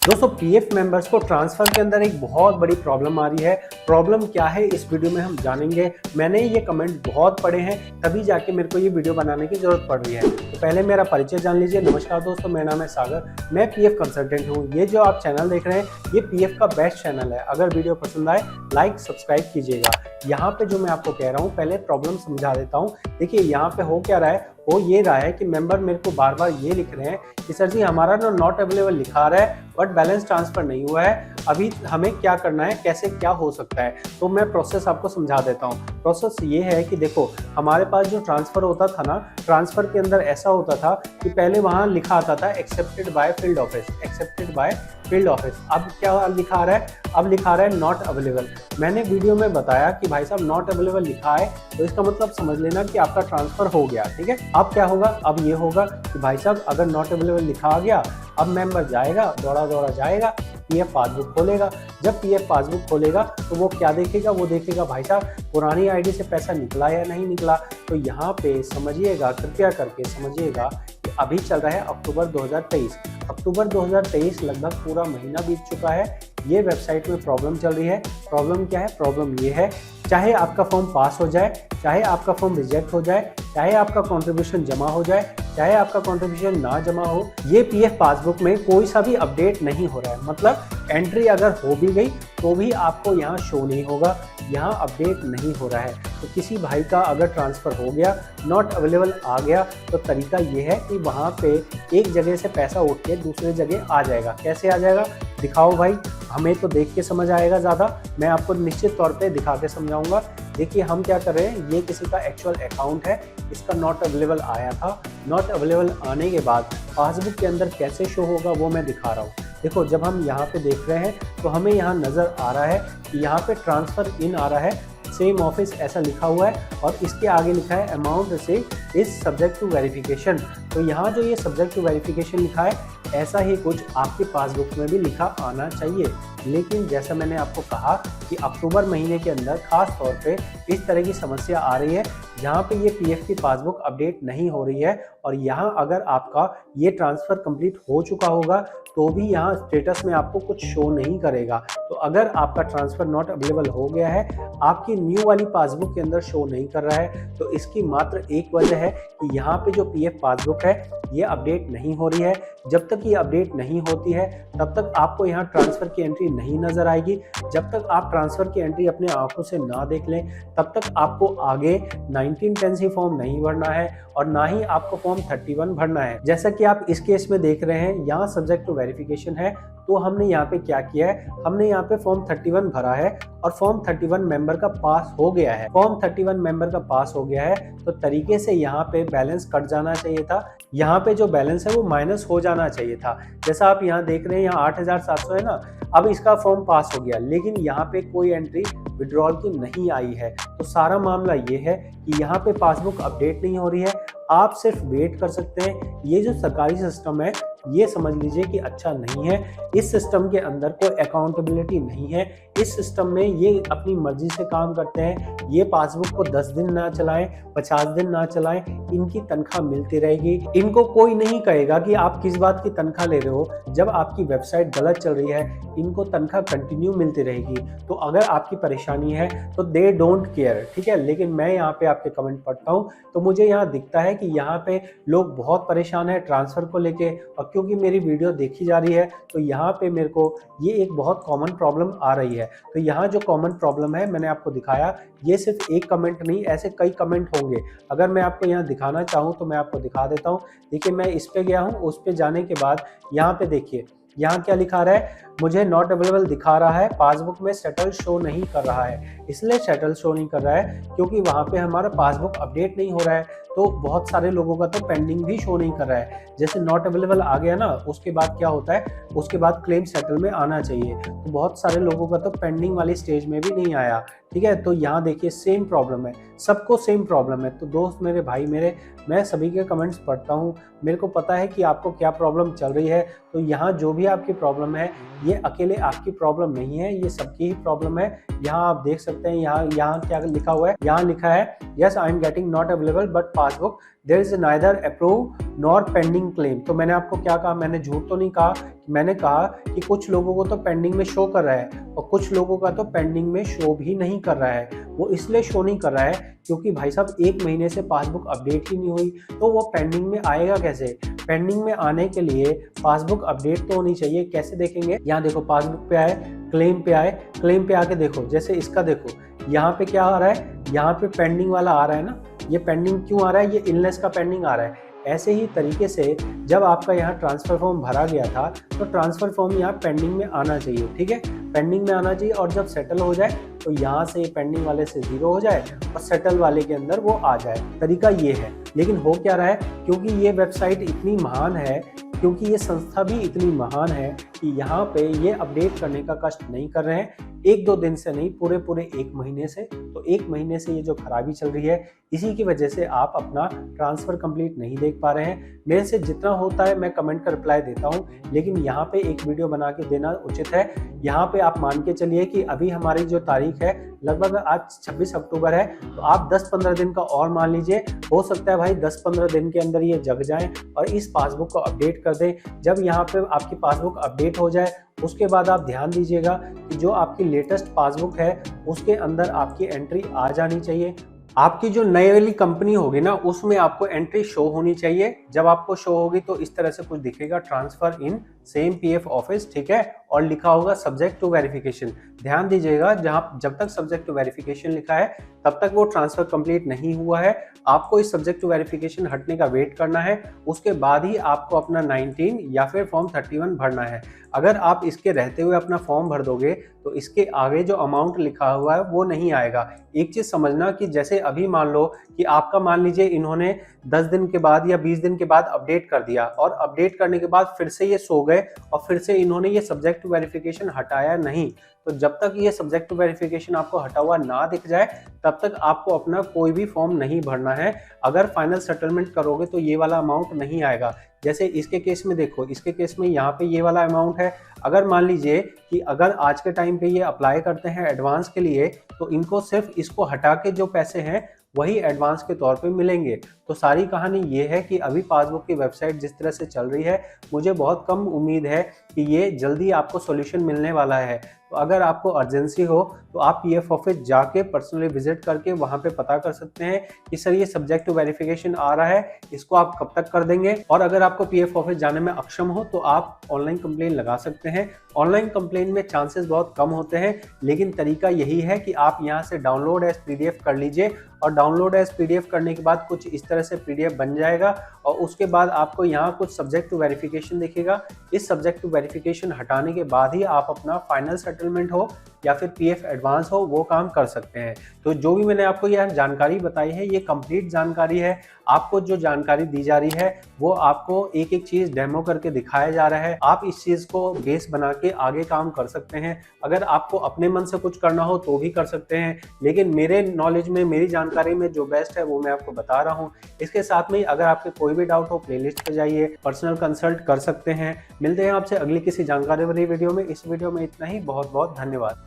दोस्तों PF members को transfer के अंदर एक बहुत बड़ी प्रॉब्लम आ रही है। प्रॉब्लम क्या है इस वीडियो में हम जानेंगे। मैंने ये कमेंट बहुत पढ़े हैं तभी जाके मेरे को ये वीडियो बनाने की जरूरत पड़ रही है। तो पहले मेरा परिचय जान लीजिए। नमस्कार दोस्तों, मेरा नाम है सागर, मैं पीएफ कंसल्टेंट हूँ। ये जो आप चैनल देख रहे हैं ये पीएफ का बेस्ट चैनल है। अगर वीडियो पसंद आए लाइक सब्सक्राइब कीजिएगा। यहाँ पे जो मैं आपको कह रहा हूँ पहले प्रॉब्लम समझा देता हूँ। देखिए यहाँ पे हो क्या रहा है, वो ये रहा है कि मेंबर मेरे को बार बार ये लिख रहे हैं कि सर जी हमारा ना नॉट अवेलेबल लिखा रहा है बट बैलेंस ट्रांसफर नहीं हुआ है, अभी हमें क्या करना है, कैसे क्या हो सकता है। तो मैं प्रोसेस आपको समझा देता हूँ। प्रोसेस ये है कि देखो हमारे पास जो ट्रांसफर होता था ना, ट्रांसफर के अंदर ऐसा होता था कि पहले वहाँ लिखा आता था accepted by field office, accepted by field office. अब क्या लिखा रहा है, अब लिखा रहा है नॉट अवेलेबल। मैंने वीडियो में बताया कि भाई साहब नॉट अवेलेबल लिखा है तो इसका मतलब समझ लेना कि आपका ट्रांसफर हो गया। ठीक है, अब क्या होगा, अब ये होगा कि भाई साहब अगर नॉट अवेलेबल लिखा आ गया, अब मेंबर जाएगा, दौड़ा दौड़ा जाएगा, पीएफ पासबुक खोलेगा। जब पीएफ पासबुक खोलेगा तो वो क्या देखेगा, वो देखेगा भाई साहब पुरानी आईडी से पैसा निकला या नहीं निकला। तो यहाँ पे समझिएगा, कृपया करके समझिएगा कि अभी चल रहा है अक्टूबर 2023। अक्टूबर 2023 लगभग पूरा महीना बीत चुका है। ये वेबसाइट में प्रॉब्लम चल रही है। प्रॉब्लम क्या है, प्रॉब्लम ये है चाहे आपका फॉर्म पास हो जाए, चाहे आपका फॉर्म रिजेक्ट हो जाए, चाहे आपका कंट्रीब्यूशन जमा हो जाए, चाहे आपका कंट्रीब्यूशन ना जमा हो, ये पीएफ पासबुक में कोई सा भी अपडेट नहीं हो रहा है। मतलब एंट्री अगर हो भी गई तो भी आपको यहाँ शो नहीं होगा, यहाँ अपडेट नहीं हो रहा है। तो किसी भाई का अगर ट्रांसफ़र हो गया, नॉट अवेलेबल आ गया, तो तरीका ये है कि वहाँ पे एक जगह से पैसा उठ के दूसरे जगह आ जाएगा। कैसे आ जाएगा दिखाओ भाई, हमें तो देख के समझ आएगा ज़्यादा, मैं आपको निश्चित तौर पे दिखा के समझाऊंगा। देखिए हम क्या कर रहे हैं, ये किसी का एक्चुअल अकाउंट है, इसका नॉट अवेलेबल आया था। नॉट अवेलेबल आने के बाद पासबुक के अंदर कैसे शो होगा वो मैं दिखा रहा हूँ। देखो जब हम यहाँ पे देख रहे हैं तो हमें यहाँ नज़र आ रहा है कि यहाँ पे ट्रांसफ़र इन आ रहा है, सेम ऑफिस ऐसा लिखा हुआ है और इसके आगे लिखा है amount received is subject to verification. तो यहाँ जो ये सब्जेक्ट टू वेरिफिकेशन लिखा है ऐसा ही कुछ आपके पासबुक में भी लिखा आना चाहिए। लेकिन जैसा मैंने आपको कहा कि अक्टूबर महीने के अंदर खास तौर पे इस तरह की समस्या आ रही है जहाँ पे ये पीएफ की पासबुक अपडेट नहीं हो रही है। और यहाँ अगर आपका ये ट्रांसफ़र कंप्लीट हो चुका होगा तो भी यहाँ स्टेटस में आपको कुछ शो नहीं करेगा। तो अगर आपका ट्रांसफ़र नॉट अवेलेबल हो गया है, आपकी न्यू वाली पासबुक के अंदर शो नहीं कर रहा है, तो इसकी मात्र एक वजह है कि यहाँ पे जो पीएफ पासबुक है ये अपडेट नहीं हो रही है। जब तक ये अपडेट नहीं होती है तब तक आपको यहाँ ट्रांसफ़र की एंट्री नहीं नज़र आएगी। जब तक आप ट्रांसफ़र की एंट्री अपने आंखों से ना देख लें तब तक आपको आगे 1910C फॉर्म नहीं भरना है और ना ही आपको फॉर्म 31 भरना है। जैसा कि आप इस केस में देख रहे हैं, यहाँ सब्जेक्ट टू वेरिफिकेशन है, तो हमने यहाँ पे क्या किया है, हमने यहाँ पे फॉर्म 31 भरा है और फॉर्म 31 मेंबर का पास हो गया है। फॉर्म 31 मेंबर का पास हो गया है तो तरीके से यहाँ पे बैलेंस कट जाना चाहिए था। यहाँ पे जो बैलेंस है वो माइनस हो जाना चाहिए था। जैसा आप यहाँ देख रहे हैं यहाँ 8700 है ना, अब इसका फॉर्म पास हो गया लेकिन यहाँ पे कोई एंट्री विड्रॉल की नहीं आई है। तो सारा मामला ये है कि यहाँ पे पासबुक अपडेट नहीं हो रही है। आप सिर्फ वेट कर सकते हैं। ये जो सरकारी सिस्टम है ये समझ लीजिए कि अच्छा नहीं है। इस सिस्टम के अंदर कोई अकाउंटेबिलिटी नहीं है। इस सिस्टम में ये अपनी मर्जी से काम करते हैं। ये पासबुक को 10 दिन ना चलाएं, 50 दिन ना चलाएं, इनकी तनख्वाह मिलती रहेगी। इनको कोई नहीं कहेगा कि आप किस बात की तनख्वाह ले रहे हो। जब आपकी वेबसाइट गलत चल रही है इनको तनख्वाह कंटिन्यू मिलती रहेगी। तो अगर आपकी परेशानी है तो दे डोंट केयर, ठीक है। लेकिन मैं यहाँ पे आपके कमेंट पढ़ता हूँ तो मुझे यहाँ दिखता है कि यहाँ पे लोग बहुत परेशान है ट्रांसफ़र को लेके। और क्योंकि मेरी वीडियो देखी जा रही है तो यहाँ पे मेरे को ये एक बहुत कॉमन प्रॉब्लम आ रही है। तो यहाँ जो कॉमन प्रॉब्लम है मैंने आपको दिखाया, ये सिर्फ एक कमेंट नहीं, ऐसे कई कमेंट होंगे। अगर मैं आपको यहाँ दिखाना चाहूँ तो मैं आपको दिखा देता हूँ। देखिए मैं इस पे गया हूँ, उस पे जाने के बाद यहाँ पे देखिए यहाँ क्या लिखा रहा है, मुझे नॉट अवेलेबल दिखा रहा है, पासबुक में सेटल शो नहीं कर रहा है। इसलिए सेटल शो नहीं कर रहा है क्योंकि वहाँ पे हमारा पासबुक अपडेट नहीं हो रहा है। तो बहुत सारे लोगों का तो पेंडिंग भी शो नहीं कर रहा है। जैसे नॉट अवेलेबल आ गया ना, उसके बाद क्या होता है, उसके बाद क्लेम सेटल में आना चाहिए। तो बहुत सारे लोगों का तो पेंडिंग वाली स्टेज में भी नहीं आया, ठीक है। तो यहाँ देखिए सेम प्रॉब्लम है, सबको सेम प्रॉब्लम है। तो दोस्त मेरे, भाई मेरे, मैं सभी के कमेंट्स पढ़ता हूँ, मेरे को पता है कि आपको क्या प्रॉब्लम चल रही है। तो यहाँ जो भी आपकी प्रॉब्लम है ये अकेले आपकी प्रॉब्लम नहीं है, ये सबकी ही प्रॉब्लम है। यहाँ आप देख सकते हैं, यहाँ क्या लिखा हुआ है, यहाँ लिखा है yes I am getting not available but passbook there is neither approve nor pending claim. तो मैंने आपको क्या कहा, मैंने झूठ तो नहीं कहा, मैंने कहा कि कुछ लोगों को तो पेंडिंग में शो कर रहा है और कुछ लोगों का तो पेंडिंग में शो भी नहीं कर रहा है। वो इसलिए शो नहीं कर रहा है क्योंकि भाई साहब 1 महीने से पासबुक अपडेट ही नहीं हुई, तो वो पेंडिंग में आएगा कैसे? पेंडिंग में आने के लिए पासबुक अपडेट तो होनी चाहिए। कैसे देखेंगे? यहाँ देखो, पासबुक पे आए, क्लेम पे आए, क्लेम पे आके देखो, जैसे इसका देखो यहाँ पे क्या आ रहा है, यहाँ पे पेंडिंग वाला आ रहा है ना। ये पेंडिंग क्यों आ रहा है? ये इलनेस का पेंडिंग आ रहा है। ऐसे ही तरीके से जब आपका यहाँ ट्रांसफर फॉर्म भरा गया था तो ट्रांसफर फॉर्म यहाँ पेंडिंग में आना चाहिए, ठीक है, पेंडिंग में आना चाहिए। और जब सेटल हो जाए तो यहाँ से पेंडिंग वाले से 0 हो जाए और सेटल वाले के अंदर वो आ जाए। तरीका ये है। लेकिन हो क्या रहा है, क्योंकि ये वेबसाइट इतनी महान है, क्योंकि ये संस्था भी इतनी महान है कि यहाँ पे ये अपडेट करने का कष्ट नहीं कर रहे हैं। 1-2 दिन से नहीं, पूरे 1 महीने से। तो 1 महीने से ये जो खराबी चल रही है, इसी की वजह से आप अपना ट्रांसफर कंप्लीट नहीं देख पा रहे हैं। मेरे से जितना होता है मैं कमेंट का रिप्लाई देता हूँ, लेकिन यहाँ पे एक वीडियो बना के देना उचित है। यहाँ पे आप मान के चलिए कि अभी हमारी जो तारीख है लगभग आज 26 अक्टूबर है, तो आप 10-15 दिन का और मान लीजिए। हो सकता है भाई 10-15 दिन के अंदर ये जग जाएं और इस पासबुक को अपडेट कर दें। जब यहाँ पे आपकी पासबुक अपडेट हो जाए उसके बाद आप ध्यान दीजिएगा कि जो आपकी लेटेस्ट पासबुक है उसके अंदर आपकी एंट्री आ जानी चाहिए। आपकी जो नई वाली कंपनी होगी ना उसमें आपको एंट्री शो होनी चाहिए। जब आपको शो होगी तो इस तरह से कुछ दिखेगा, transfer in same PF office, ठीक है, और लिखा होगा सब्जेक्ट टू वेरिफिकेशन। ध्यान दीजिएगा, जब तक सब्जेक्ट टू वेरिफिकेशन लिखा है तब तक वो ट्रांसफर कंप्लीट नहीं हुआ है। आपको इस सब्जेक्ट टू वेरिफिकेशन हटने का वेट करना है, उसके बाद ही आपको अपना 19 या फिर फॉर्म 31 भरना है। अगर आप इसके रहते हुए अपना फॉर्म भर दोगे तो इसके आगे जो अमाउंट लिखा हुआ है वो नहीं आएगा। एक चीज समझना कि जैसे अभी मान लो कि आपका, मान लीजिए इन्होंने 10 दिन के बाद या 20 दिन के बाद अपडेट कर दिया और अपडेट करने के बाद फिर से ये सो गए और फिर से इन्होंने ये सब्जेक्ट टू वेरिफिकेशन हटाया नहीं। तो जब तक ये सब्जेक्ट टू वेरिफिकेशन आपको हटा हुआ ना दिख जाए तब तक आपको अपना कोई भी फॉर्म नहीं भरना है। अगर फाइनल सेटलमेंट करोगे तो ये वाला अमाउंट नहीं आएगा। जैसे इसके केस में देखो, इसके केस में यहाँ पे ये वाला अमाउंट है। अगर मान लीजिए कि अगर आज के टाइम पे ये अप्लाई करते हैं एडवांस के लिए तो इनको सिर्फ इसको हटा के जो पैसे हैं वही एडवांस के तौर पे मिलेंगे। तो सारी कहानी ये है कि अभी पासबुक की वेबसाइट जिस तरह से चल रही है, मुझे बहुत कम उम्मीद है कि ये जल्दी आपको सॉल्यूशन मिलने वाला है। तो अगर आपको अर्जेंसी हो तो आप पीएफ ऑफिस जाके पर्सनली विजिट करके वहां पे पता कर सकते हैं कि सर ये सब्जेक्ट टू वेरिफिकेशन आ रहा है, इसको आप कब तक कर देंगे। और अगर आपको पीएफ ऑफिस जाने में अक्षम हो तो आप ऑनलाइन कंप्लेन लगा सकते हैं। ऑनलाइन कंप्लेन में चांसेस बहुत कम होते हैं, लेकिन तरीका यही है कि आप यहाँ से डाउनलोड एज पीडीएफ कर लीजिए और डाउनलोड एज पीडीएफ करने के बाद कुछ इस तरह से पीडीएफ बन जाएगा और उसके बाद आपको यहाँ कुछ सब्जेक्ट टू वेरिफिकेशन दिखेगा। इस सब्जेक्ट टू वेरिफिकेशन हटाने के बाद ही आप अपना फाइनल सेटलमेंट हो या फिर पीएफ एडवांस हो वो काम कर सकते हैं। तो जो भी मैंने आपको यह जानकारी बताई है ये कंप्लीट जानकारी है। आपको जो जानकारी दी जा रही है वो आपको एक एक चीज डेमो करके दिखाया जा रहा है। आप इस चीज को बेस बना के आगे काम कर सकते हैं। अगर आपको अपने मन से कुछ करना हो तो भी कर सकते हैं, लेकिन मेरे नॉलेज में, मेरी जानकारी में जो बेस्ट है वो मैं आपको बता रहा हूँ। इसके साथ में अगर आपके कोई भी डाउट हो प्लेलिस्ट पे जाइए, पर्सनल कंसल्ट कर सकते हैं। मिलते हैं आपसे अगली किसी जानकारी वाली वीडियो में। इस वीडियो में इतना ही। बहुत बहुत धन्यवाद।